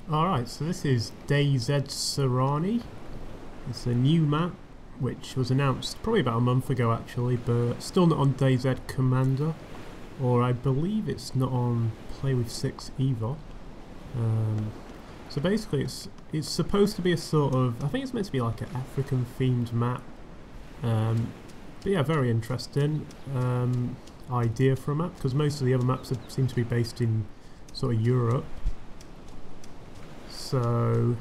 Alright, so this is DayZ SAHRANI. It's a new map which was announced probably about a month ago actually, but still not on DayZ Commander, or I believe it's not on Play with 6 either. So basically it's supposed to be a sort of, I think it's meant to be like an African themed map. But yeah, very interesting idea for a map, because most of the other maps seem to be based in sort of Europe. So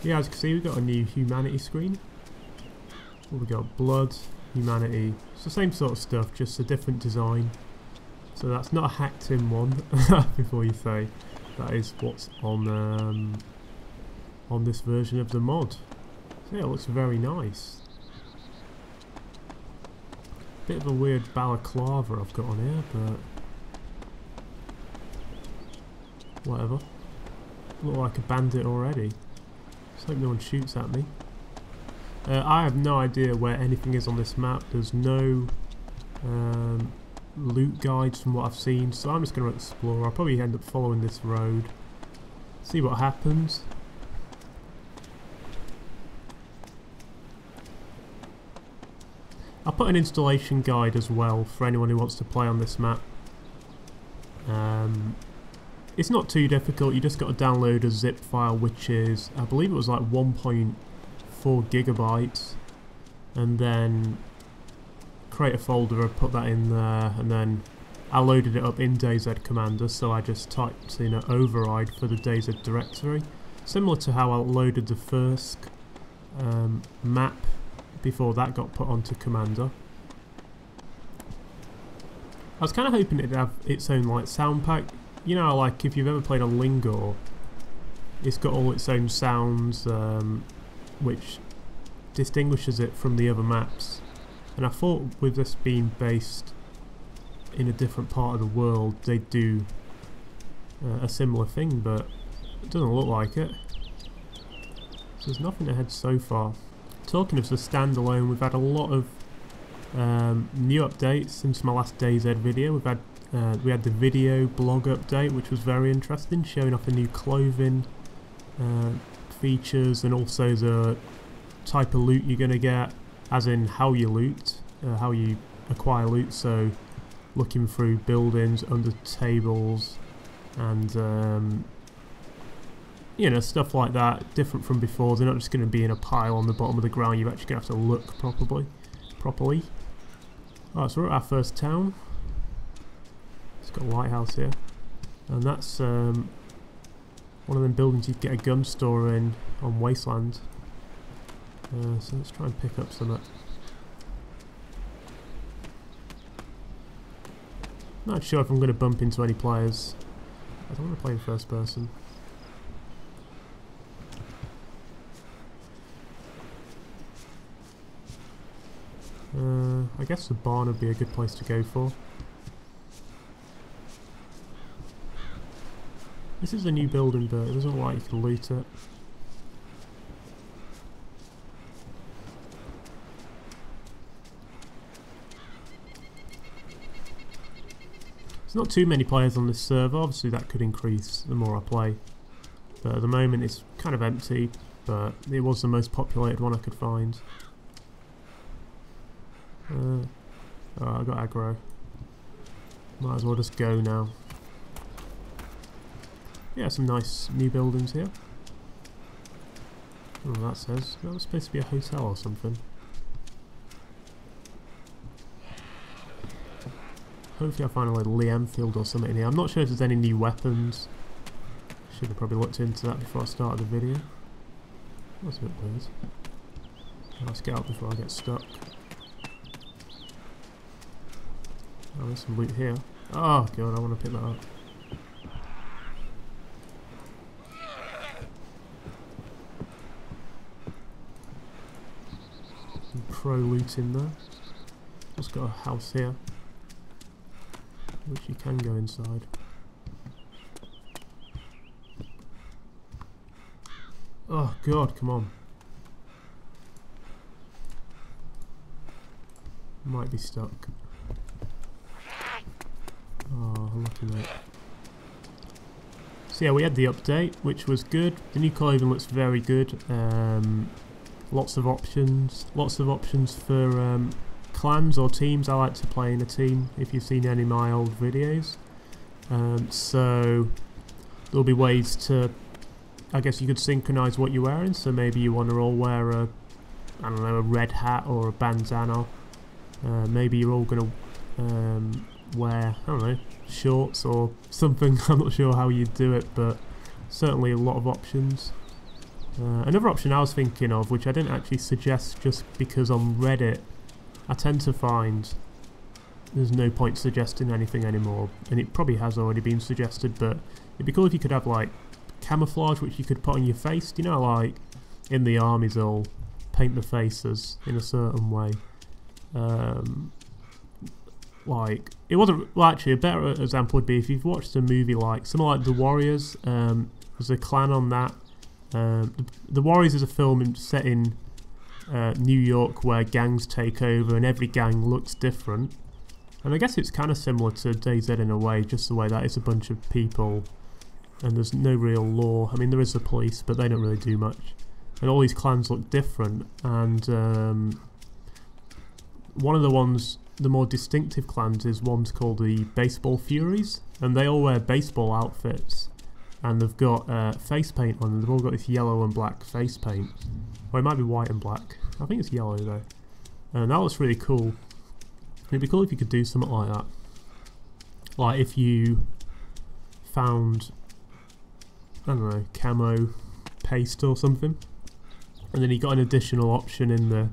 yeah, as you can see, we've got a new humanity screen. We've got blood, humanity. It's the same sort of stuff, just a different design. So that's not a hacked in one. Before you say that is what's on this version of the mod. So yeah, it looks very nice. Bit of a weird balaclava I've got on here, but whatever. Look like a bandit already. Just hope no one shoots at me. I have no idea where anything is on this map. There's no loot guides from what I've seen, so I'm just going to explore. I'll probably end up following this road, see what happens. I'll put an installation guide as well for anyone who wants to play on this map. It's not too difficult. You just got to download a zip file, which is, I believe it was like 1.4 gigabytes, and then create a folder and put that in there, and then I loaded it up in DayZ Commander, so I just typed in an override for the DayZ directory, similar to how I loaded the first map before that got put onto Commander. I was kind of hoping it'd have its own like sound pack. You know, like if you've ever played on Lingor, it's got all its own sounds, which distinguishes it from the other maps. And I thought with this being based in a different part of the world, they'd do a similar thing, but it doesn't look like it. So there's nothing ahead so far. Talking of the standalone, we've had a lot of new updates since my last DayZ video. We had the video blog update, which was very interesting, showing off the new clothing features, and also the type of loot you're going to get, as in how you loot, how you acquire loot. So looking through buildings, under tables, and you know, stuff like that, different from before. They're not just going to be in a pile on the bottom of the ground. You're actually going to have to look properly. Alright, so we're at our first town. It's got a lighthouse here, and that's one of them buildings you'd get a gun store in on Wasteland. So let's try and pick up some. Not sure if I'm going to bump into any players. I don't want to play in first person. I guess the barn would be a good place to go for. This is a new building, but it doesn't look like you can loot it. There's not too many players on this server. Obviously that could increase the more I play, but at the moment it's kind of empty, but it was the most populated one I could find. Oh, I got aggro. Might as well just go now. Yeah, some nice new buildings here. I don't know what that says. That was supposed to be a hotel or something. Hopefully I find a little Lee Enfield or something in here. I'm not sure if there's any new weapons. Should have probably looked into that before I started the video. That's a bit weird. Let's get out before I get stuck. Oh, there's some loot here. Oh god, I want to pick that up. Some pro loot in there. Just got a house here, which you can go inside. Oh god, come on. Might be stuck. Oh, lucky mate. So yeah, we had the update, which was good. The new clothing looks very good. Lots of options for clans or teams. I like to play in a team, if you've seen any of my old videos. So there'll be ways to, I guess you could synchronise what you're wearing. So maybe you want to all wear a, I don't know, a red hat or a bandana. Maybe you're all going to wear, I don't know, shorts or something. I'm not sure how you'd do it, but certainly a lot of options. Another option I was thinking of, which I didn't actually suggest just because on Reddit I tend to find there's no point suggesting anything anymore, and it probably has already been suggested, but it'd be cool if you could have like camouflage which you could put on your face. You know, like in the armies they'll paint the faces in a certain way. Like, it wasn't, well actually a better example would be if you've watched a movie like, something like The Warriors. There's a clan on that. The Warriors is a film set in New York where gangs take over and every gang looks different. And I guess it's kind of similar to DayZ in a way, just the way that it's a bunch of people and there's no real law. I mean, there is the police, but they don't really do much. And all these clans look different, and one of the ones, the more distinctive clans, is one's called the Baseball Furies, and they all wear baseball outfits, and they've got face paint on them. They've all got this yellow and black face paint, or it might be white and black. I think it's yellow though, and that looks really cool. It'd be cool if you could do something like that, like if you found, I don't know, camo paste or something, and then you got an additional option in the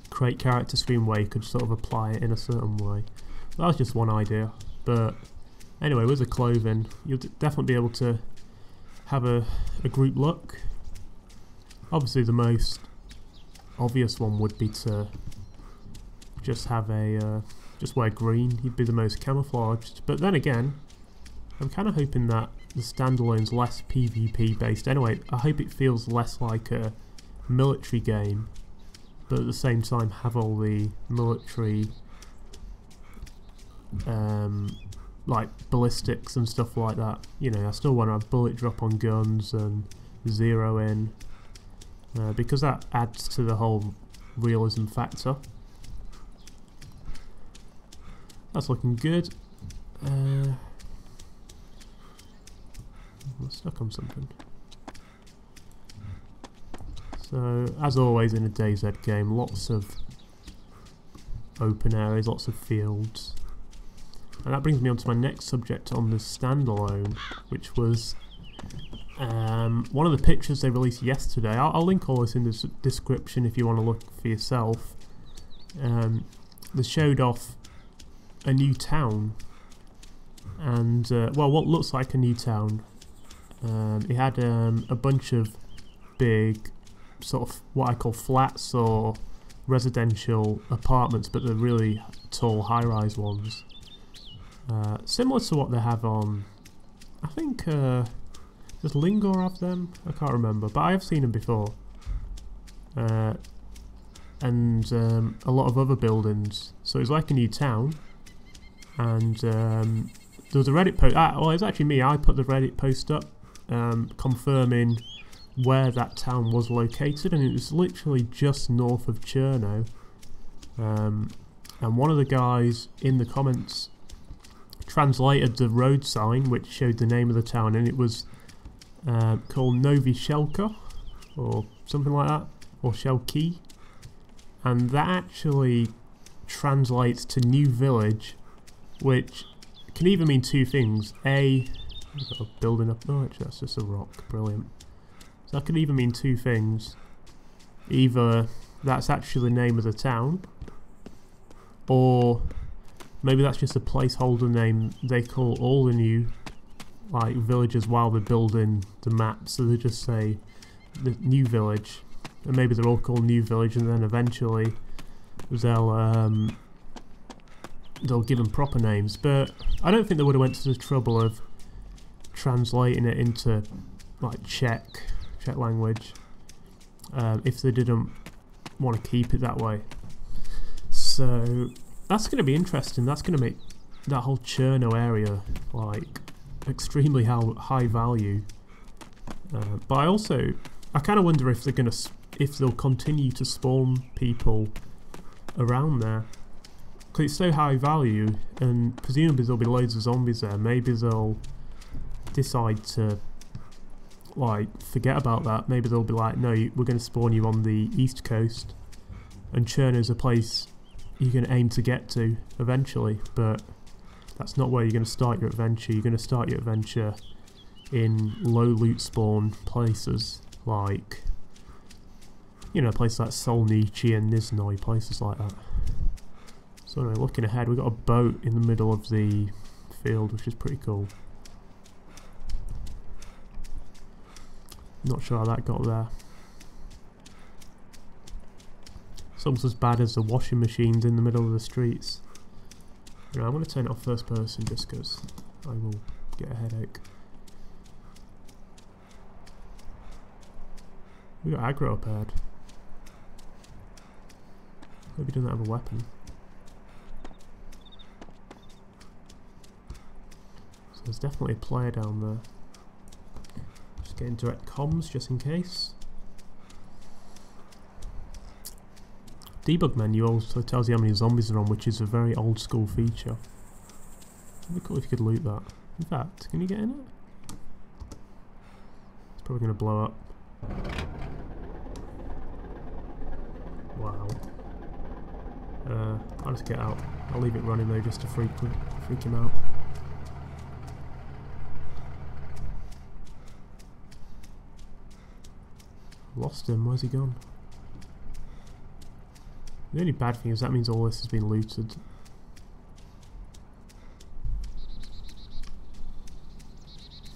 create character screen where you could sort of apply it in a certain way. That was just one idea, but anyway, with the clothing you'll definitely be able to have a group look. Obviously the most obvious one would be to just have a just wear green. You'd be the most camouflaged, but then again I'm kind of hoping that the standalone's less PvP based anyway. I hope it feels less like a military game, but at the same time have all the military like ballistics and stuff like that. You know, I still want to have bullet drop on guns and zero in, because that adds to the whole realism factor. That's looking good. I'm stuck on something. So, as always in a DayZ game, lots of open areas, lots of fields. And that brings me on to my next subject on the Standalone, which was one of the pictures they released yesterday. I'll link all this in the description if you want to look for yourself. They showed off a new town, and well, what looks like a new town. It had a bunch of big sort of what I call flats or residential apartments, but they're really tall high-rise ones, similar to what they have on, I think does Lingor have them? I can't remember, but I have seen them before, and a lot of other buildings. So it's like a new town, and there was a Reddit post, well it's actually me, I put the Reddit post up confirming where that town was located, and it was literally just north of Cherno. And one of the guys in the comments translated the road sign which showed the name of the town, and it was called Novi Shelka or something like that, or Shelki, and that actually translates to New Village, which can either mean two things. Building up, oh actually that's just a rock, brilliant. So that could either mean two things. Either that's actually the name of the town, or maybe that's just a placeholder name they call all the new like villages while they're building the map. So they just say the new village, and maybe they're all called New Village, and then eventually they'll give them proper names. But I don't think they would have went to the trouble of translating it into like Czech language if they didn't want to keep it that way. So that's going to be interesting. That's going to make that whole Cherno area like extremely high value. But I kind of wonder if they'll continue to spawn people around there, because it's so high value, and presumably there'll be loads of zombies there. Maybe they'll decide to like forget about that. Maybe they'll be like, no, we're going to spawn you on the east coast, and Cherno's a place you're going to aim to get to eventually, but that's not where you're going to start your adventure. You're going to start your adventure in low loot spawn places, like, you know, places like Solnichi and Nizhnoy, places like that. So anyway, looking ahead, we've got a boat in the middle of the field, which is pretty cool. Not sure how that got there. It's almost as bad as the washing machines in the middle of the streets. Right, I'm going to turn it off first person just because I will get a headache. We got aggro up ahead. Hope he doesn't have a weapon. So there's definitely a player down there. Just getting direct comms just in case. Debug menu also tells you how many zombies are on, which is a very old school feature. It'd be cool if you could loot that. In fact, can you get in it? It's probably going to blow up. Wow. I'll just get out. I'll leave it running though, just to freak him out. Lost him. Where's he gone? The only bad thing is that means all this has been looted.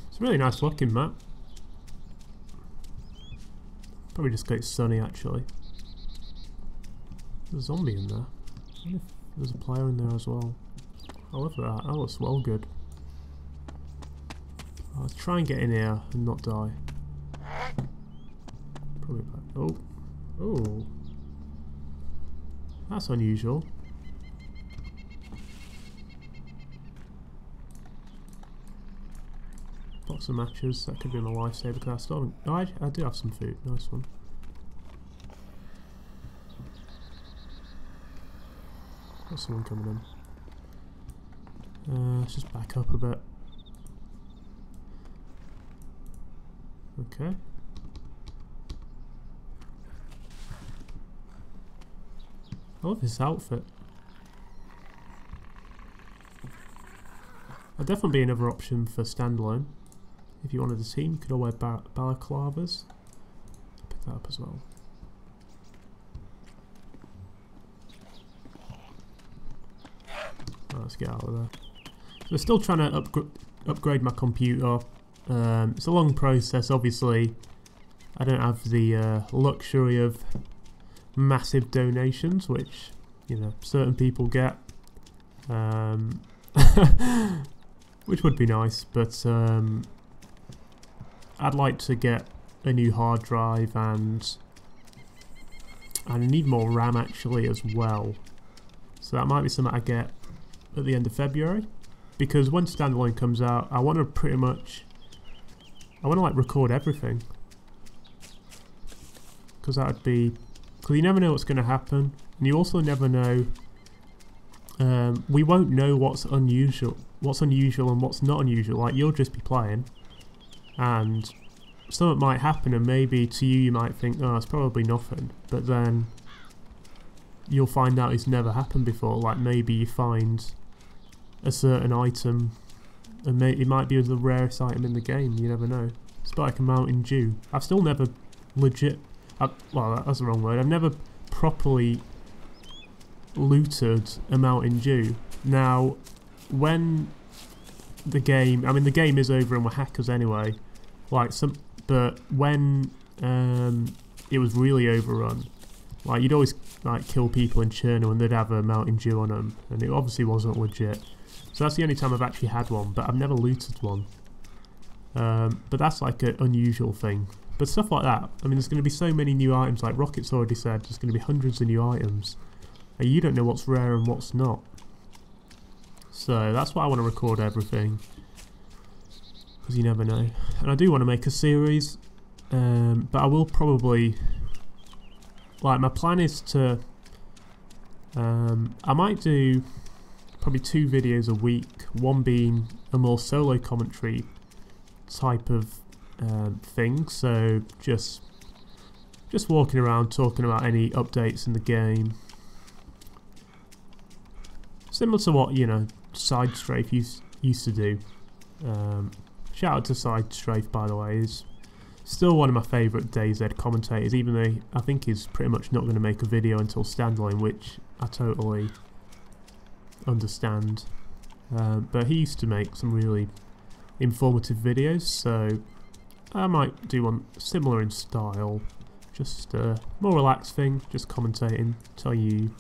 It's a really nice looking map. Probably just 'cause it's sunny actually. There's a zombie in there. I wonder if there's a player in there as well. I love that. That looks well good. I'll try and get in here and not die. Probably back. Oh. Oh. That's unusual. Box of matches. That could be my lifesaver because I still haven't. Oh, I do have some food. Nice one. Got someone coming in. Let's just back up a bit. Okay. I love this outfit. I'd definitely be another option for Standalone. If you wanted a team, you could all wear balaclavas. I'll pick that up as well. Right, let's get out of there. So we're still trying to upgrade my computer. It's a long process, obviously. I don't have the luxury of massive donations, which, you know, certain people get, which would be nice, but I'd like to get a new hard drive, and I need more RAM actually as well, so that might be something I get at the end of February, because when Standalone comes out I want to like record everything, because that would be, because you never know what's going to happen, and you also never know, we won't know what's unusual and what's not unusual. Like, you'll just be playing and something might happen, and maybe to you you might think, oh, it's probably nothing, but then you'll find out it's never happened before. Like, maybe you find a certain item and it might be the rarest item in the game, you never know. It's like a Mountain Dew. I've still never well, that's the wrong word. I've never properly looted a Mountain Dew. Now, when the game, I mean, the game is over and we're hackers anyway. But when it was really overrun, like, you'd always like kill people in Cherno and they'd have a Mountain Dew on them, and it obviously wasn't legit. So that's the only time I've actually had one, but I've never looted one. But that's like an unusual thing. But stuff like that, I mean, there's going to be so many new items, like Rocket's already said, there's going to be hundreds of new items. And you don't know what's rare and what's not. So that's why I want to record everything. because you never know. And I do want to make a series, but I will probably, like, my plan is to, I might do probably 2 videos a week, one being a more solo commentary type of thing, so just walking around talking about any updates in the game, similar to what, you know, Side Strafe used to do. Shout out to Side Strafe, by the way. He's still one of my favourite DayZ commentators, even though I think he's pretty much not going to make a video until Standalone, which I totally understand. But he used to make some really informative videos, so I might do one similar in style, just a more relaxed thing, just commentating, tell you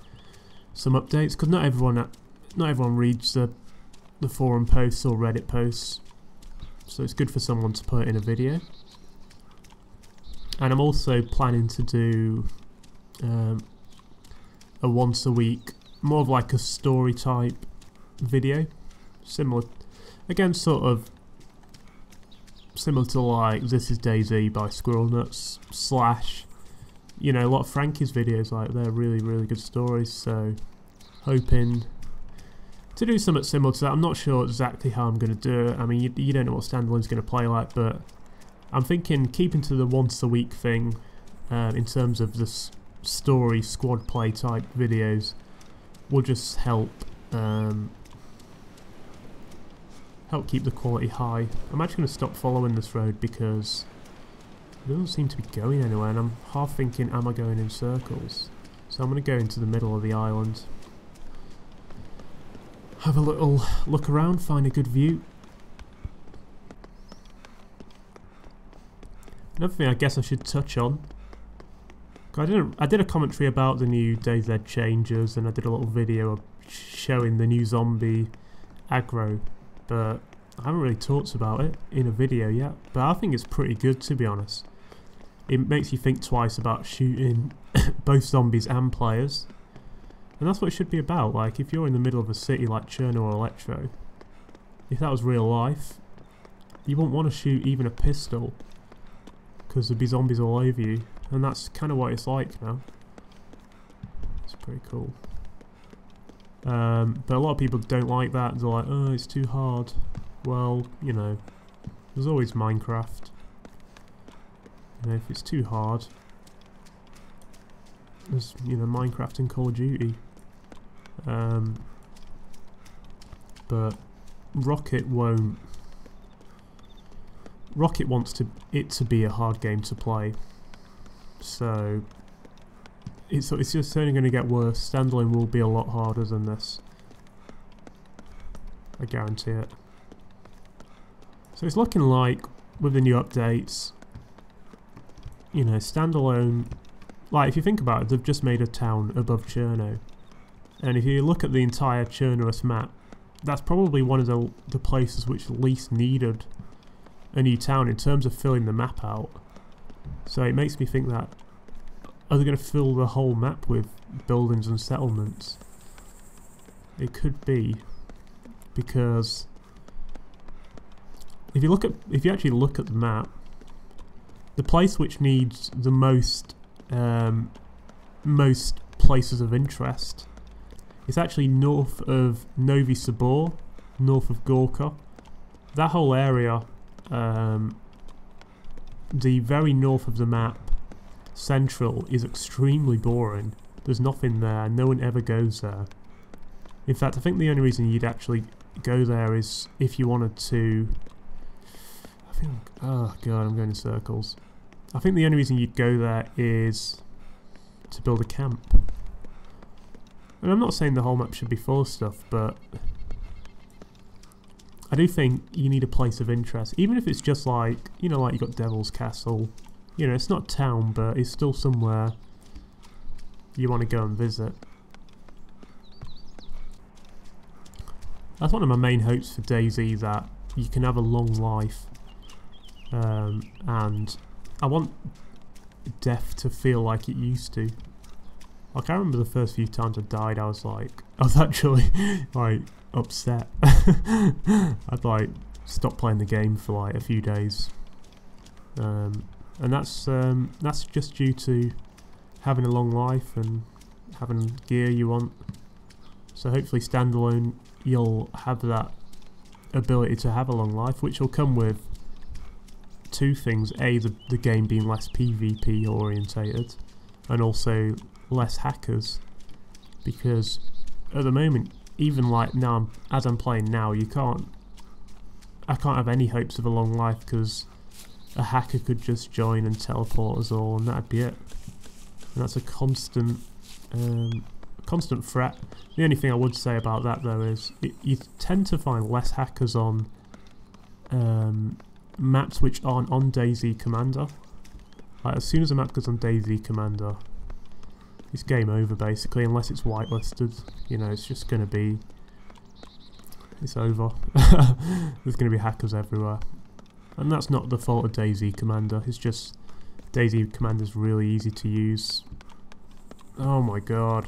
some updates, because not everyone reads the forum posts or Reddit posts, so it's good for someone to put in a video. And I'm also planning to do a once a week, more of like a story type video, similar, again, sort of similar to like This Is DayZ by Squirrel Nuts / you know, a lot of Frankie's videos, like, they're really good stories, so hoping to do something similar to that. I'm not sure exactly how I'm going to do it. I mean, you don't know what Standalone's going to play like, but I'm thinking keeping to the once a week thing in terms of the story squad play type videos will just help keep the quality high. I'm actually going to stop following this road because it doesn't seem to be going anywhere, and I'm half thinking, am I going in circles? So I'm going to go into the middle of the island, have a little look around, find a good view. Another thing I guess I should touch on, I did a commentary about the new DayZ changes, and I did a little video showing the new zombie aggro, but I haven't really talked about it in a video yet. But I think it's pretty good, to be honest. It makes you think twice about shooting both zombies and players, and that's what it should be about. Like, if you're in the middle of a city like Cherno or Electro, if that was real life, you wouldn't want to shoot even a pistol, because there'd be zombies all over you, and that's kind of what it's like now. It's pretty cool. But a lot of people don't like that. They're like, oh, it's too hard. Well, you know, there's always Minecraft. You know, if it's too hard, there's, you know, Minecraft and Call of Duty. But Rocket wants it to be a hard game to play, so it's just only going to get worse. Standalone will be a lot harder than this, I guarantee it. So it's looking like, with the new updates, you know, Standalone, like, if you think about it, they've just made a town above Cherno, and if you look at the entire Cherno's map, that's probably one of the places which least needed a new town in terms of filling the map out. So it makes me think that, are they going to fill the whole map with buildings and settlements? It could be, because if you actually look at the map, the place which needs the most places of interest is actually north of Novi Sabor, north of Gorka. That whole area, the very north of the map, Central, is extremely boring. There's nothing there, no one ever goes there. In fact, I think the only reason you'd actually go there is if you wanted to, oh god, I'm going in circles. I think the only reason you'd go there is to build a camp. And I'm not saying the whole map should be full of stuff, but I do think you need a place of interest, even if it's just like, you know, like you got Devil's Castle. You know, it's not a town, but it's still somewhere you want to go and visit. That's one of my main hopes for DayZ, that you can have a long life, and I want death to feel like it used to. Like, I remember the first few times I died, I was actually like upset. I'd like stop playing the game for like a few days, and that's just due to having a long life and having gear you want. So hopefully Standalone, you'll have that ability to have a long life, which will come with two things: A, the game being less PvP orientated, and also less hackers, because at the moment, even like now, as I'm playing now, I can't have any hopes of a long life, because a hacker could just join and teleport us all, and that'd be it. And that's a constant threat. The only thing I would say about that though is you tend to find less hackers on maps which aren't on DayZ Commander. Like, as soon as a map goes on DayZ Commander, it's game over basically, unless it's whitelisted. You know, it's just gonna be, it's over. There's gonna be hackers everywhere, and that's not the fault of DayZ Commander. It's just DayZ Commander's really easy to use. Oh my god!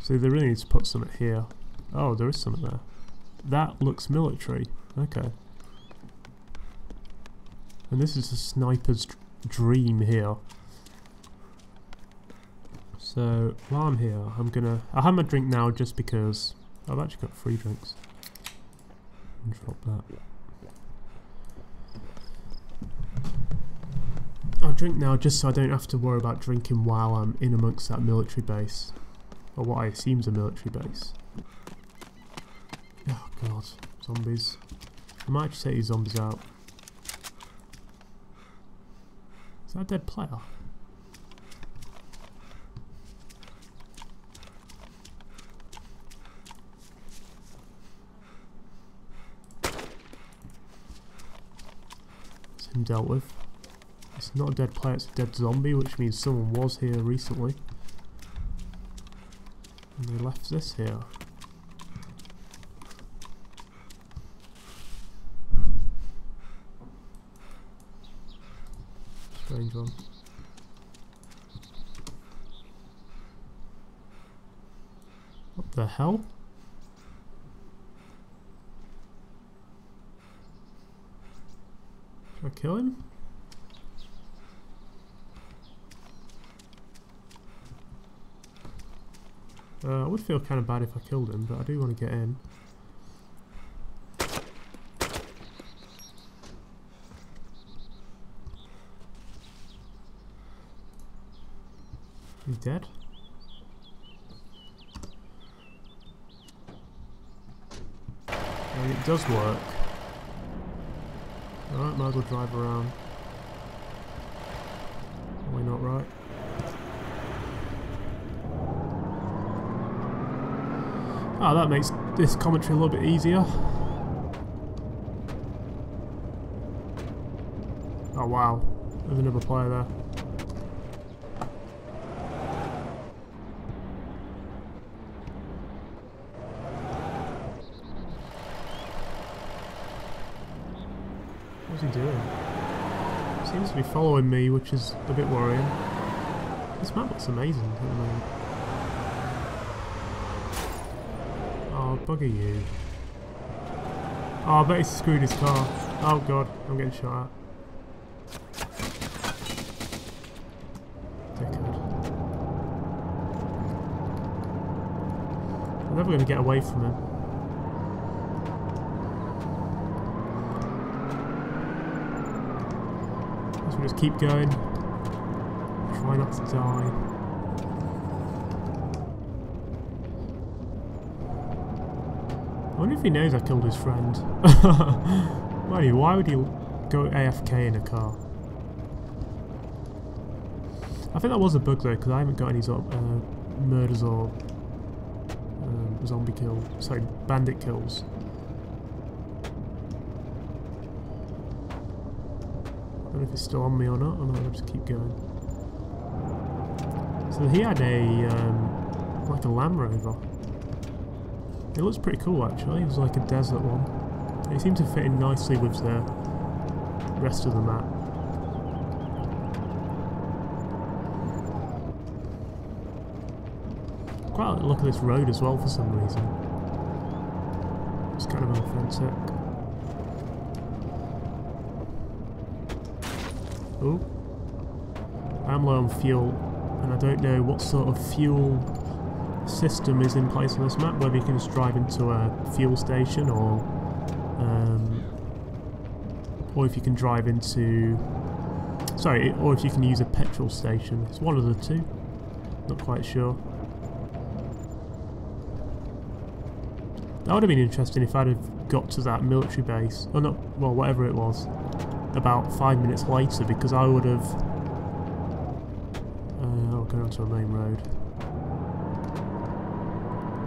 So they really need to put something here. Oh, there is something there. That looks military. Okay. And this is a sniper's dream here. So while I'm here, I'll have my drink now just because I've actually got 3 drinks. Drop that. I'll drink now just so I don't have to worry about drinking while I'm in amongst that military base. Or what I assume is a military base. Oh god, zombies. I might just take these zombies out. Is that a dead player? It's him dealt with. It's not a dead player, it's a dead zombie, which means someone was here recently. And they left this here. Strange one. What the hell? Should I kill him? I would feel kind of bad if I killed him, but I do want to get in. He's dead. And it does work. Alright, might as well drive around. Why not, right? Oh, that makes this commentary a little bit easier. Oh wow, there's another player there. What's he doing? Seems to be following me, which is a bit worrying. This map looks amazing at the moment. Oh, bugger you. Oh, I bet he screwed his car. Oh god, I'm getting shot at. Dickhead. I'm never going to get away from him. So we just keep going. Try not to die. I wonder if he knows I killed his friend. Why would he go AFK in a car? I think that was a bug though, because I haven't got any murders or zombie kills. Sorry, bandit kills. I don't know if it's still on me or not. I might just keep going. So he had a like a Land Rover. It looks pretty cool actually. It was like a desert one. It seemed to fit in nicely with the rest of the map. Quite like the look of this road as well for some reason. It's kind of unauthentic. Oh. I'm low on fuel, and I don't know what sort of fuel system is in place on this map, whether you can just drive into a fuel station or if you can drive into... Sorry, or if you can use a petrol station. It's one of the two. Not quite sure. That would have been interesting if I'd have got to that military base, or not, well, whatever it was, about 5 minutes later, because I would have... I'll go onto a main road.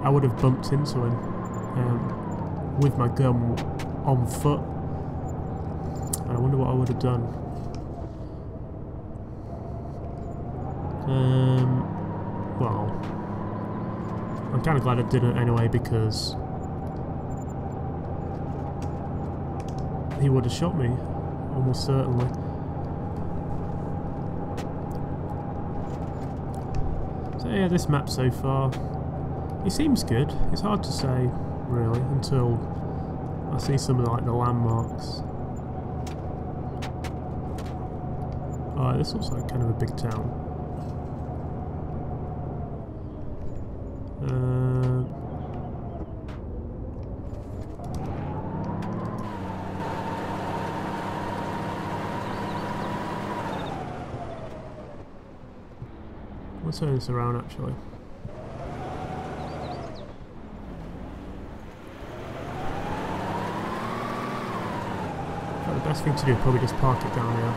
I would have bumped into him with my gun on foot. And I wonder what I would have done. Well, I'm kind of glad I didn't anyway, because he would have shot me, almost certainly. So yeah, this map so far, it seems good. It's hard to say, really, until I see some of the landmarks. Alright, this looks like kind of a big town. Let's turn this around actually. The best thing to do is probably just park it down here.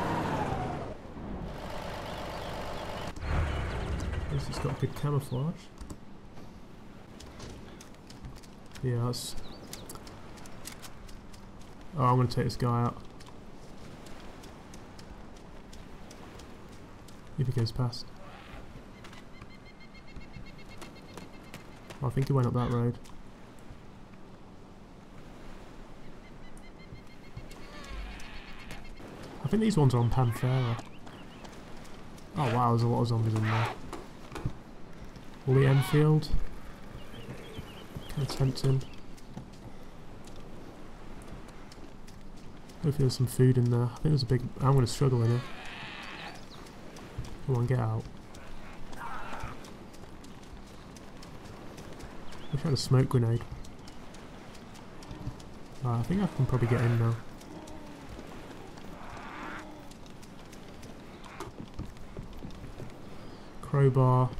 At least it's got good camouflage. Yeah, that's... Oh, I'm going to take this guy out. If he goes past. Oh, I think he went up that road. I think these ones are on Panthera. Oh wow, there's a lot of zombies in there. Lee Enfield. Kind of tempting. Hopefully there's some food in there. I think there's a big... I'm going to struggle in here. Come on, get out. Wish I had a smoke grenade. I think I can probably get in now. Crowbar.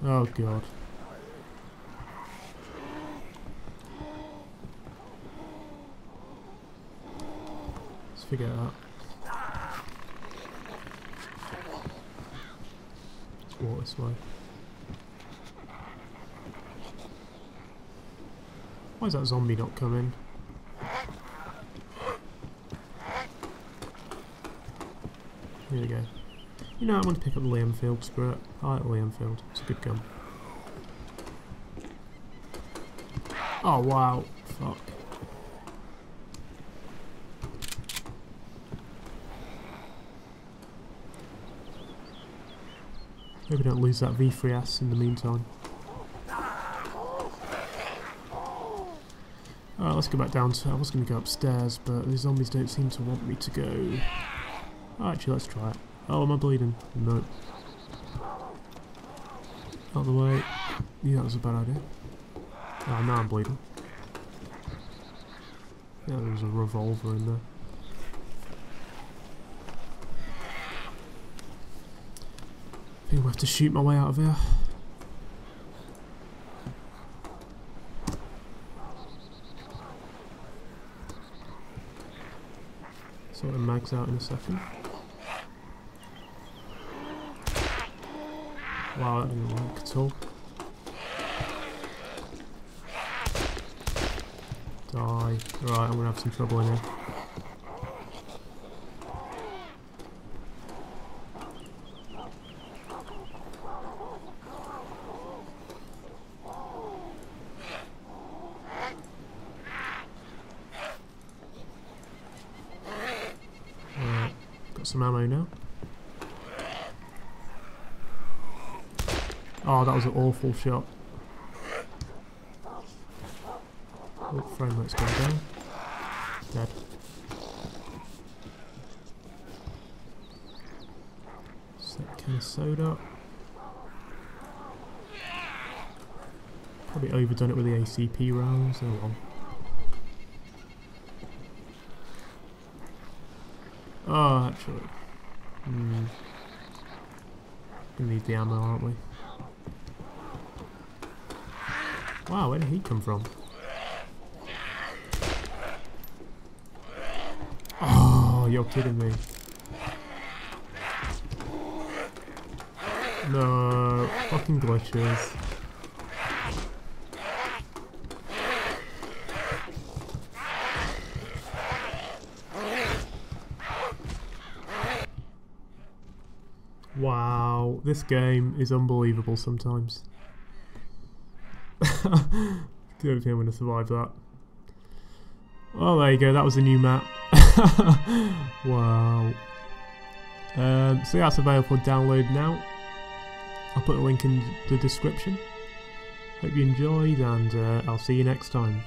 Oh god. Let's forget that. Let's walk this way. Why is that zombie not coming? Here we go. You know, I want to pick up the Lee Enfield, screw it. I like the Lee Enfield, it's a good gun. Oh wow, fuck. Hope we don't lose that V3 ass in the meantime. Alright, let's go back down to... I was going to go upstairs, but the zombies don't seem to want me to go. Oh, actually, let's try it. Oh, am I bleeding? No. Out of the way. Yeah, that was a bad idea. Oh, now I'm bleeding. Yeah, there was a revolver in there. I think we'll have to shoot my way out of here. Sort the mags out in a second. Wow, that didn't work at all. Die. Right, I'm gonna have some trouble in here. Got some ammo now. Oh, that was an awful shot. Oh, frame rate's going down. Dead. And a soda. Probably overdone it with the ACP rounds. Oh well. Oh, actually. Gonna need the ammo, aren't we? Wow, where did he come from? Oh, you're kidding me. No, fucking glitches. Wow, this game is unbelievable sometimes. I don't think I'm going to survive that. Well, there you go, that was a new map. Wow. So that's available for download now. I'll put a link in the description. Hope you enjoyed, and I'll see you next time.